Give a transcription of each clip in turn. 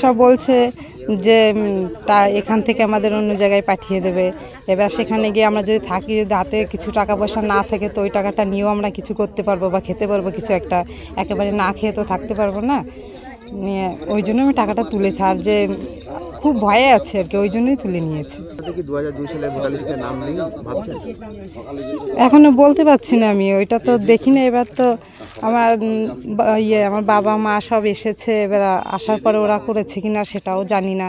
সব বলছে যে তা এখান থেকে আমাদের অন্য জায়গায় পাঠিয়ে দেবে। এবার সেখানে গিয়ে আমরা যদি থাকি, যদি হাতে কিছু টাকা পয়সা না থাকে, তো ওই টাকাটা নিয়েও আমরা কিছু করতে পারবো বা খেতে পারবো কিছু একটা। একেবারে না খেয়ে তো থাকতে পারবো না। নিয়ে ওই জন্য আমি টাকাটা তুলেছি, আর যে খুব ভয়ে আছে আর কি, ওই জন্যই তুলে নিয়েছি। এখনো বলতে পারছি না, আমি ওইটা তো দেখি না। এবার তো আমার আমার বাবা মা সব এসেছে, এবার আসার পরে ওরা করেছে কিনা সেটাও জানি না।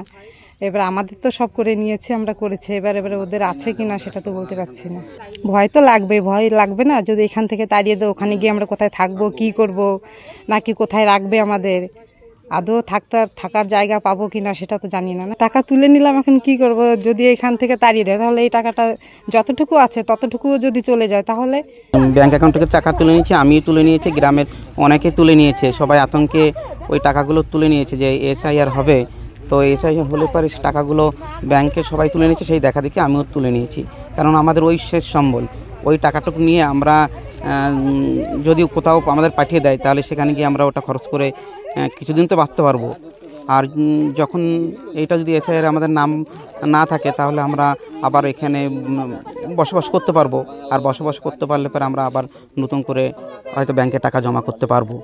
এবার আমাদের তো সব করে নিয়েছে, আমরা করেছি। এবার ওদের আছে কিনা সেটা তো বলতে পারছি না। ভয় তো লাগবে, ভয় লাগবে না? যদি এখান থেকে তাড়িয়ে দেয়, ওখানে গিয়ে আমরা কোথায় থাকবো, কি করব, নাকি কোথায় রাখবে আমাদের, আদৌ থাকার জায়গা পাবো কিনা সেটা তো জানি না। টাকা তুলে নিলাম, এখন কি করব? যদি এখান থেকে তাড়িয়ে দেয়, তাহলে এই টাকাটা যতটুকু আছে ততটুকুও যদি চলে যায়, তাহলে ব্যাংক অ্যাকাউন্ট থেকে টাকা তুলে নিয়েছি, আমিও তুলে নিয়েছি, গ্রামের অনেকে তুলে নিয়েছে। সবাই আতঙ্কে ওই টাকাগুলো তুলে নিয়েছে যে SIR হবে। তো SIR হলে পরে টাকাগুলো ব্যাংকে সবাই তুলে নিয়েছে, সেই দেখা দেখি আমিও তুলে নিয়েছি। কারণ আমাদের ওই শেষ সম্বল, ওই টাকাটুকু নিয়ে আমরা যদি কোথাও আমাদের পাঠিয়ে দেয়, তাহলে সেখানে গিয়ে আমরা ওটা খরচ করে কিছুদিন তো বাঁচতে পারবো। আর যখন এইটা যদি SIR আমাদের নাম না থাকে, তাহলে আমরা আবার এখানে বসবাস করতে পারবো। আর বসবাস করতে পারলে পরে আমরা আবার নতুন করে হয়তো ব্যাংকে টাকা জমা করতে পারবো।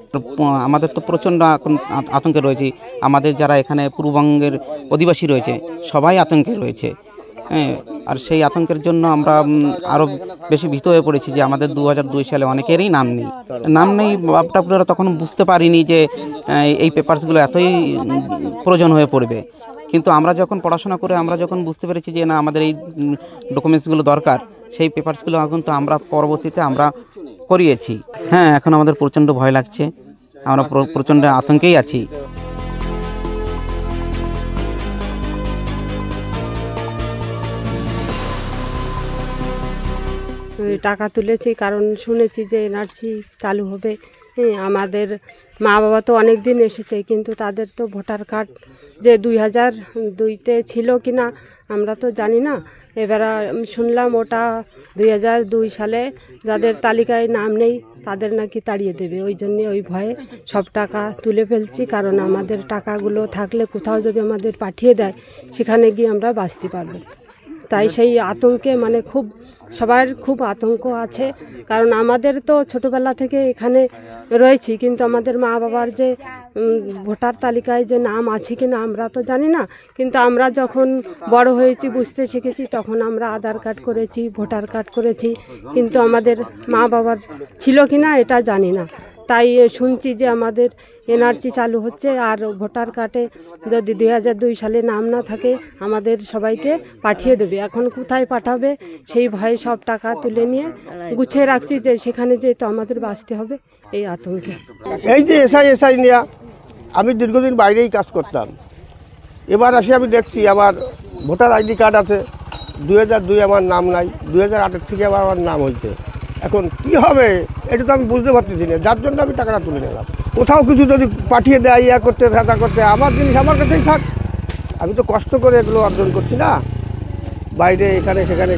আমাদের তো প্রচণ্ড আতঙ্কে রয়েছে। আমাদের যারা এখানে পূর্ববঙ্গের অধিবাসী রয়েছে, সবাই আতঙ্কে রয়েছে। হ্যাঁ, আর সেই আতঙ্কের জন্য আমরা আরও বেশি ভীত হয়ে পড়েছি যে আমাদের 2002 সালে অনেকেরই নাম নেই। আপনারা তখন বুঝতে পারিনি যে এই পেপারসগুলো এতই প্রয়োজন হয়ে পড়বে। কিন্তু আমরা যখন পড়াশোনা করে আমরা যখন বুঝতে পেরেছি যে না, আমাদের এই ডকুমেন্টসগুলো দরকার, সেই পেপারসগুলো কিন্তু আমরা পরবর্তীতে আমরা করিয়েছি। হ্যাঁ, এখন আমাদের প্রচণ্ড ভয় লাগছে, আমরা প্রচণ্ড আতঙ্কেই আছি। টাকা তুলেছি কারণ শুনেছি যে NRC চালু হবে। আমাদের মা বাবা তো অনেক দিন এসেছে, কিন্তু তাদের তো ভোটার কার্ড যে 2002-তে ছিল কি না আমরা তো জানি না। এবার শুনলাম ওটা 2002 সালে যাদের তালিকায় নাম নেই তাদের নাকি তাড়িয়ে দেবে। ওই জন্যে ওই ভয়ে সব টাকা তুলে ফেলছি, কারণ আমাদের টাকাগুলো থাকলে কোথাও যদি আমাদের পাঠিয়ে দেয়, সেখানে গিয়ে আমরা বাঁচতে পারবো। তাই সেই আতঙ্কে মানে সবার খুব আতঙ্ক আছে। কারণ আমাদের তো ছোটোবেলা থেকে এখানে রয়েছি, কিন্তু আমাদের মা বাবার যে ভোটার তালিকায় যে নাম আছে কি না আমরা তো জানি না। কিন্তু আমরা যখন বড় হয়েছি, বুঝতে শিখেছি, তখন আমরা আধার কার্ড করেছি, ভোটার কার্ড করেছি, কিন্তু আমাদের মা বাবার ছিল কি না এটা জানি না। তাই শুনছি যে আমাদের NRC চালু হচ্ছে, আর ভোটার কার্ডে যদি 2002 সালে নাম না থাকে আমাদের সবাইকে পাঠিয়ে দেবে। এখন কোথায় পাঠাবে সেই ভয়ে সব টাকা তুলে নিয়ে গুছিয়ে রাখছি, যে সেখানে যেয়ে তো আমাদের বাঁচতে হবে এই আতঙ্কে। এই যে SI নিয়ে আমি দীর্ঘদিন বাইরেই কাজ করতাম। এবার আসে আমি দেখছি আমার ভোটার ID কার্ড আছে, 2002 আমার নাম নাই, 2008 থেকে আবার আমার নাম হয়েছে। এখন কি হবে এটা তো আমি বুঝতে পারতেছি না, যার জন্য আমি টাকাটা তুলে নিলাম। কোথাও কিছু যদি পাঠিয়ে দেয়, করতে আমার জিনিস আমার কাছেই থাক। আমি তো কষ্ট করে এগুলো অর্জন করছি না, বাইরে এখানে সেখানে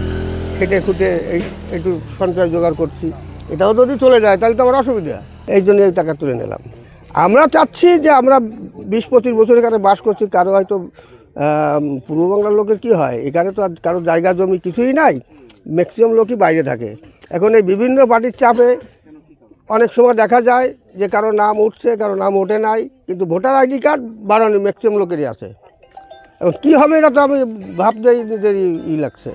খেটে খুঁটে একটু সঞ্চয় জোগাড় করছি। এটাও যদি চলে যায় তাহলে তো আমার অসুবিধা। এই জন্য এই টাকা তুলে নিলাম। আমরা চাচ্ছি যে আমরা 20-25 বছর এখানে বাস করছি, কারো হয়তো পূর্ব বাংলার লোকের কি হয়, এখানে তো আর কারো জায়গা জমি কিছুই নাই, ম্যাক্সিমাম লোকই বাইরে থাকে। এখন এই বিভিন্ন পার্টির চাপে অনেক সময় দেখা যায় যে কারো নাম উঠছে, কারো নাম ওঠে নাই, কিন্তু ভোটার ID কার্ড বানানো ম্যাক্সিমাম লোকেরই আছে। এখন কী হবে এটা তো আমি ভাবতেই নিজেরই লাগছে।